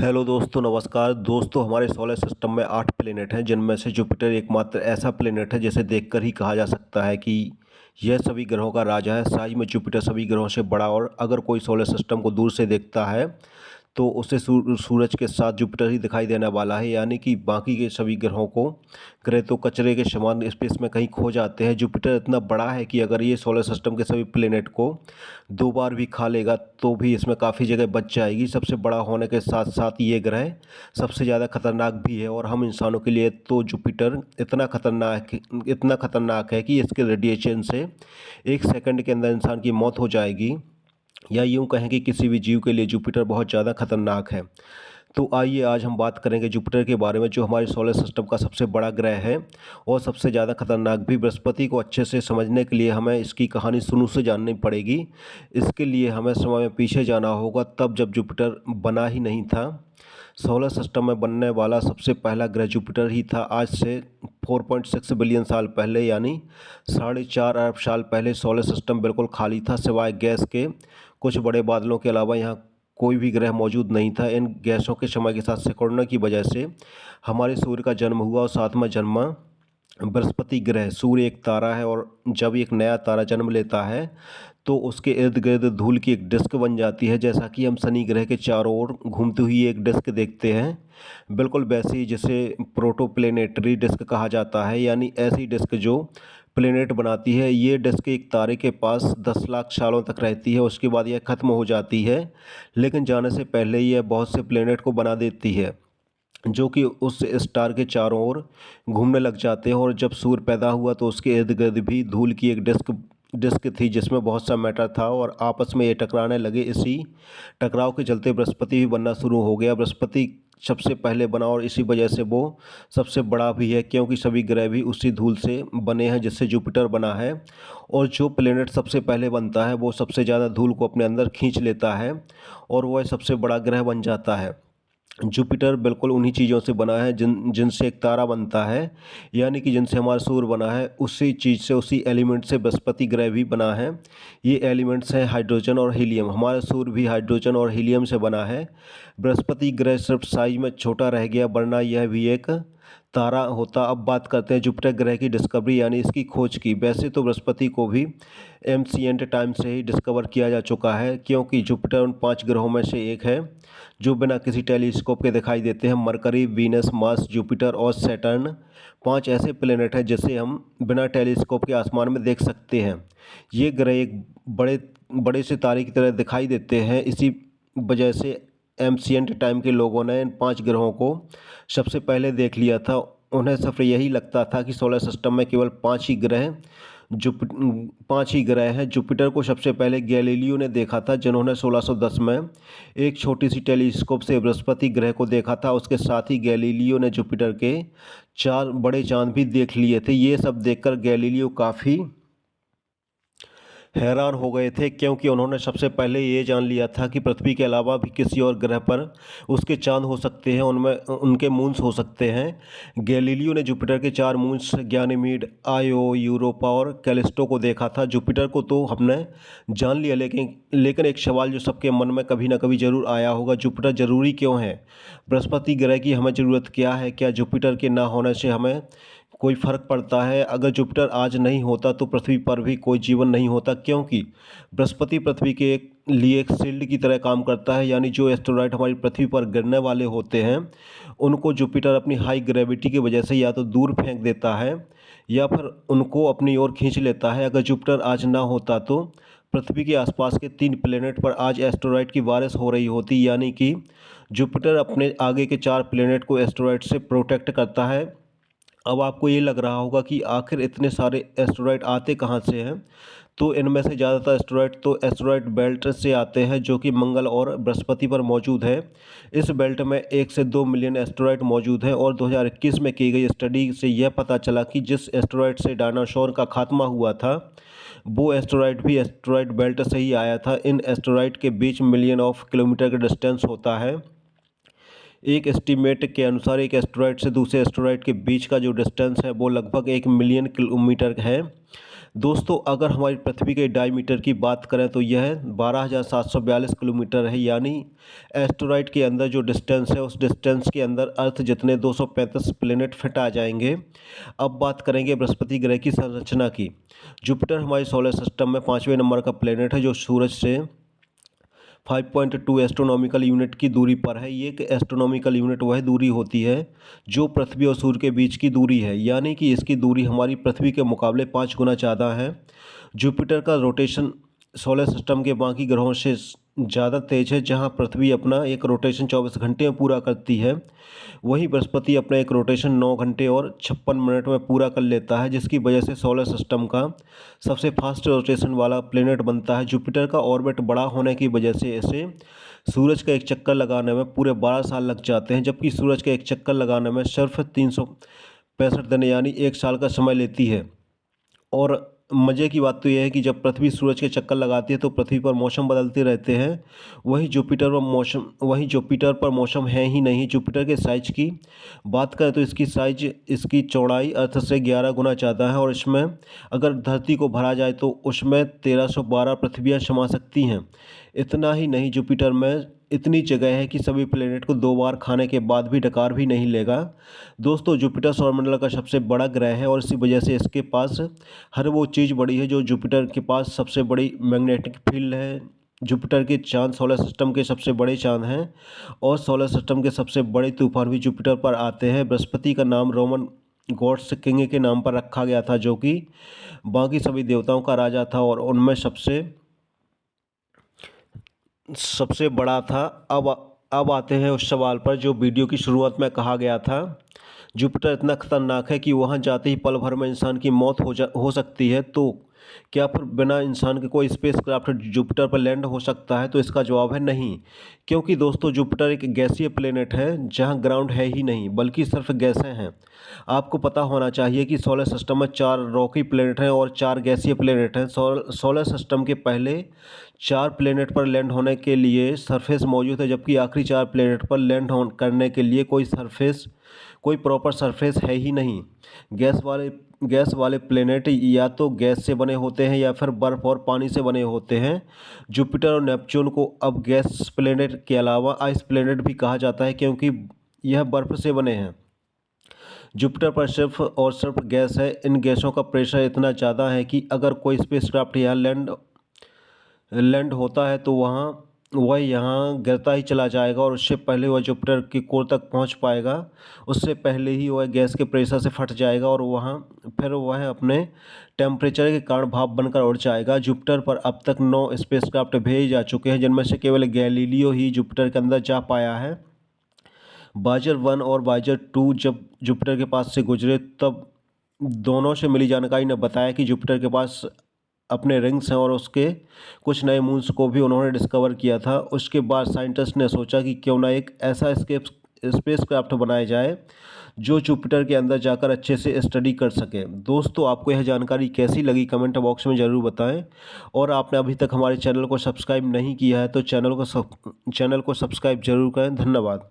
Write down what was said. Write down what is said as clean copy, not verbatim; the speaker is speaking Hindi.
हेलो दोस्तों, नमस्कार दोस्तों। हमारे सोलर सिस्टम में 8 प्लेनेट हैं, जिनमें से जुपिटर एकमात्र ऐसा प्लेनेट है जिसे देखकर ही कहा जा सकता है कि यह सभी ग्रहों का राजा है। साइज में जुपिटर सभी ग्रहों से बड़ा, और अगर कोई सोलर सिस्टम को दूर से देखता है तो उसे सूरज के साथ जुपिटर ही दिखाई देने वाला है। यानी कि बाकी के सभी ग्रहों को ग्रह तो कचरे के समान स्पेस में कहीं खो जाते हैं। जुपिटर इतना बड़ा है कि अगर ये सोलर सिस्टम के सभी प्लेनेट को 2 बार भी खा लेगा तो भी इसमें काफ़ी जगह बच जाएगी। सबसे बड़ा होने के साथ साथ ये ग्रह सबसे ज़्यादा खतरनाक भी है, और हम इंसानों के लिए तो जुपिटर इतना खतरनाक है कि इसके रेडिएशन से 1 सेकंड के अंदर इंसान की मौत हो जाएगी, या यूं कहें कि किसी भी जीव के लिए जुपिटर बहुत ज़्यादा खतरनाक है। तो आइए आज हम बात करेंगे जुपिटर के बारे में, जो हमारे सोलर सिस्टम का सबसे बड़ा ग्रह है और सबसे ज़्यादा खतरनाक भी। बृहस्पति को अच्छे से समझने के लिए हमें इसकी कहानी शुरू से जाननी पड़ेगी। इसके लिए हमें समय में पीछे जाना होगा, तब जब जुपिटर बना ही नहीं था। सोलर सिस्टम में बनने वाला सबसे पहला ग्रह जुपिटर ही था। आज से 4.6 बिलियन साल पहले, यानी 4.5 अरब साल पहले सोलर सिस्टम बिल्कुल खाली था। सिवाय गैस के कुछ बड़े बादलों के अलावा यहाँ कोई भी ग्रह मौजूद नहीं था। इन गैसों के समय के साथ सिकुड़ने की वजह से हमारे सूर्य का जन्म हुआ, और साथ में जन्मा बृहस्पति ग्रह। सूर्य एक तारा है, और जब एक नया तारा जन्म लेता है तो उसके इर्द गिर्द धूल की एक डिस्क बन जाती है, जैसा कि हम शनि ग्रह के चारों ओर घूमती हुई एक डिस्क देखते हैं। बिल्कुल वैसे ही जिसे प्रोटोप्लेनेटरी डिस्क कहा जाता है, यानी ऐसी डिस्क जो प्लेनेट बनाती है। ये डिस्क एक तारे के पास 10 लाख सालों तक रहती है, उसके बाद यह ख़त्म हो जाती है, लेकिन जाने से पहले यह बहुत से प्लेनेट को बना देती है, जो कि उस स्टार के चारों ओर घूमने लग जाते हैं। और जब सूर्य पैदा हुआ तो उसके इर्द गिर्द भी धूल की एक डिस्क थी, जिसमें बहुत सा मैटर था, और आपस में ये टकराने लगे। इसी टकराव के चलते बृहस्पति भी बनना शुरू हो गया। बृहस्पति सबसे पहले बना, और इसी वजह से वो सबसे बड़ा भी है, क्योंकि सभी ग्रह भी उसी धूल से बने हैं जिससे जुपिटर बना है। और जो प्लेनेट सबसे पहले बनता है वो सबसे ज़्यादा धूल को अपने अंदर खींच लेता है, और वह सबसे बड़ा ग्रह बन जाता है। जुपिटर बिल्कुल उन्हीं चीज़ों से बना है जिनसे एक तारा बनता है, यानी कि जिनसे हमारा सूर्य बना है, उसी चीज़ से, उसी एलिमेंट से बृहस्पति ग्रह भी बना है। ये एलिमेंट्स हैं हाइड्रोजन और हीलियम। हमारा सूर्य भी हाइड्रोजन और हीलियम से बना है। बृहस्पति ग्रह सिर्फ साइज में छोटा रह गया, वरना यह भी एक तारा होता। अब बात करते हैं जुपिटर ग्रह की डिस्कवरी, यानी इसकी खोज की। वैसे तो बृहस्पति को भी एंशिएंट टाइम से ही डिस्कवर किया जा चुका है, क्योंकि जुपिटर उन 5 ग्रहों में से एक है जो बिना किसी टेलीस्कोप के दिखाई देते हैं। मरकरी, वीनस, मार्स, जुपिटर और सैटर्न 5 ऐसे प्लेनेट हैं जिसे हम बिना टेलीस्कोप के आसमान में देख सकते हैं। ये ग्रह एक बड़े बड़े से तारे की तरह दिखाई देते हैं। इसी वजह से एंशिएंट टाइम के लोगों ने इन 5 ग्रहों को सबसे पहले देख लिया था। उन्हें सिर्फ यही लगता था कि सोलर सिस्टम में केवल 5 ही ग्रह हैं। जुपिटर को सबसे पहले गैलीलियो ने देखा था, जिन्होंने 1610 में एक छोटी सी टेलीस्कोप से बृहस्पति ग्रह को देखा था। उसके साथ ही गैलीलियो ने जुपिटर के 4 बड़े चांद भी देख लिए थे। ये सब देखकर गैलीलियो काफ़ी हैरान हो गए थे, क्योंकि उन्होंने सबसे पहले ये जान लिया था कि पृथ्वी के अलावा भी किसी और ग्रह पर उसके चांद हो सकते हैं, उनमें उनके मून्स हो सकते हैं। गैलीलियो ने जुपिटर के 4 मून्स गैनीमीड, आयो, यूरोपा और कैलिस्टो को देखा था। जुपिटर को तो हमने जान लिया, लेकिन एक सवाल जो सबके मन में कभी ना कभी जरूर आया होगा, जुपिटर जरूरी क्यों है? बृहस्पति ग्रह की हमें ज़रूरत क्या है? क्या जुपिटर के ना होने से हमें कोई फ़र्क पड़ता है? अगर जुपिटर आज नहीं होता तो पृथ्वी पर भी कोई जीवन नहीं होता, क्योंकि बृहस्पति पृथ्वी के लिए एक शील्ड की तरह काम करता है। यानी जो एस्टेरॉयड हमारी पृथ्वी पर गिरने वाले होते हैं, उनको जुपिटर अपनी हाई ग्रेविटी की वजह से या तो दूर फेंक देता है, या फिर उनको अपनी ओर खींच लेता है। अगर जुपिटर आज ना होता तो पृथ्वी के आसपास के 3 प्लेनेट पर आज एस्टेरॉयड की बारिश हो रही होती। यानी कि जुपिटर अपने आगे के 4 प्लेनेट को एस्टेरॉयड से प्रोटेक्ट करता है। अब आपको ये लग रहा होगा कि आखिर इतने सारे एस्टेरॉयड आते कहाँ से हैं? तो इनमें से ज़्यादातर एस्टेरॉयड तो एस्टेरॉयड बेल्ट से आते हैं, जो कि मंगल और बृहस्पति पर मौजूद है। इस बेल्ट में 1 से 2 मिलियन एस्टेरॉयड मौजूद हैं, और 2021 में की गई स्टडी से यह पता चला कि जिस एस्टेरॉयड से डायनासोर का खात्मा हुआ था, वो एस्टेरॉयड भी एस्टेरॉयड बेल्ट से ही आया था। इन एस्टेरॉयड के बीच मिलियन ऑफ किलोमीटर का डिस्टेंस होता है। एक एस्टीमेट के अनुसार एक एस्टेरॉयड से दूसरे एस्टेरॉयड के बीच का जो डिस्टेंस है वो लगभग 1 मिलियन किलोमीटर है। दोस्तों अगर हमारी पृथ्वी के डायमीटर की बात करें तो यह 12,742 किलोमीटर है, यानी एस्टेरॉयड के अंदर जो डिस्टेंस है उस डिस्टेंस के अंदर अर्थ जितने 235 प्लेनेट फिट आ जाएंगे। अब बात करेंगे बृहस्पति ग्रह की संरचना की। जुपिटर हमारे सोलर सिस्टम में 5वें नंबर का प्लेनेट है जो सूरज से 5.2 एस्ट्रोनॉमिकल यूनिट की दूरी पर है। ये एक एस्ट्रोनॉमिकल यूनिट वह दूरी होती है जो पृथ्वी और सूर्य के बीच की दूरी है, यानी कि इसकी दूरी हमारी पृथ्वी के मुकाबले 5 गुना ज़्यादा है। जुपिटर का रोटेशन सोलर सिस्टम के बाकी ग्रहों से ज़्यादा तेज है। जहां पृथ्वी अपना एक रोटेशन 24 घंटे में पूरा करती है, वहीं बृहस्पति अपना एक रोटेशन 9 घंटे और 56 मिनट में पूरा कर लेता है, जिसकी वजह से सोलर सिस्टम का सबसे फास्ट रोटेशन वाला प्लेनेट बनता है। जुपिटर का ऑर्बिट बड़ा होने की वजह से इसे सूरज का एक चक्कर लगाने में पूरे 12 साल लग जाते हैं, जबकि सूरज का एक चक्कर लगाने में सिर्फ 365 दिन यानी 1 साल का समय लेती है। और मज़े की बात तो यह है कि जब पृथ्वी सूरज के चक्कर लगाती है तो पृथ्वी पर मौसम बदलते रहते हैं, वहीं जुपिटर पर मौसम है ही नहीं। जुपिटर के साइज की बात करें तो इसकी चौड़ाई अर्थ से 11 गुना ज़्यादा है, और इसमें अगर धरती को भरा जाए तो उसमें 1312 पृथ्वियाँ समा सकती हैं। इतना ही नहीं, जुपिटर में इतनी जगह है कि सभी प्लेनेट को 2 बार खाने के बाद भी डकार भी नहीं लेगा। दोस्तों जुपिटर सौरमंडल का सबसे बड़ा ग्रह है, और इसी वजह से इसके पास हर वो चीज़ बड़ी है। जो जुपिटर के पास सबसे बड़ी मैग्नेटिक फील्ड है। जुपिटर के चांद सोलर सिस्टम के सबसे बड़े चांद हैं, और सोलर सिस्टम के सबसे बड़े तूफान भी जुपिटर पर आते हैं। बृहस्पति का नाम रोमन गॉड्स किंग के नाम पर रखा गया था, जो कि बाकी सभी देवताओं का राजा था और उनमें सबसे बड़ा था। अब आते हैं उस सवाल पर जो वीडियो की शुरुआत में कहा गया था। जुपिटर इतना खतरनाक है कि वहां जाते ही पल भर में इंसान की मौत हो सकती है, तो क्या फिर बिना इंसान के कोई स्पेसक्राफ्ट जुपिटर पर लैंड हो सकता है? तो इसका जवाब है नहीं, क्योंकि दोस्तों जुपिटर एक गैसीय प्लेनेट है जहां ग्राउंड है ही नहीं बल्कि सिर्फ गैसें हैं। आपको पता होना चाहिए कि सोलर सिस्टम में 4 रॉकी प्लेनेट हैं और 4 गैसीय प्लेनेट हैं। सोलर सिस्टम के पहले 4 प्लेनेट पर लैंड होने के लिए सरफेस मौजूद है, जबकि आखिरी 4 प्लेनेट पर लैंड करने के लिए कोई प्रॉपर सरफेस है ही नहीं। गैस वाले प्लेनेट या तो गैस से बने होते हैं या फिर बर्फ और पानी से बने होते हैं। जुपिटर और नेपच्यून को अब गैस प्लेनेट के अलावा आइस प्लेनेट भी कहा जाता है, क्योंकि यह बर्फ से बने हैं। जुपिटर पर सिर्फ और सिर्फ गैस है। इन गैसों का प्रेशर इतना ज़्यादा है कि अगर कोई स्पेसक्राफ्ट यहाँ लैंड होता है तो वह यहाँ गिरता ही चला जाएगा, और उससे पहले वह जुपिटर की कोर तक पहुँच पाएगा। उससे पहले ही वह गैस के प्रेशर से फट जाएगा और फिर वह अपने टेम्परेचर के कारण भाप बनकर उड़ जाएगा। जुपिटर पर अब तक 9 स्पेसक्राफ्ट भेजे जा चुके हैं, जिनमें से केवल गैलीलियो ही जुपिटर के अंदर जा पाया है। वायेजर 1 और वायेजर 2 जब जुपिटर के पास से गुजरे तब दोनों से मिली जानकारी ने बताया कि जुपिटर के पास अपने रिंग्स हैं और उसके कुछ नए मून्स को भी उन्होंने डिस्कवर किया था। उसके बाद साइंटिस्ट ने सोचा कि क्यों ना एक ऐसा स्पेसक्राफ्ट बनाया जाए जो जुपिटर के अंदर जाकर अच्छे से स्टडी कर सके। दोस्तों आपको यह जानकारी कैसी लगी कमेंट बॉक्स में ज़रूर बताएं, और आपने अभी तक हमारे चैनल को सब्सक्राइब नहीं किया है तो चैनल को सब्सक्राइब जरूर करें। धन्यवाद।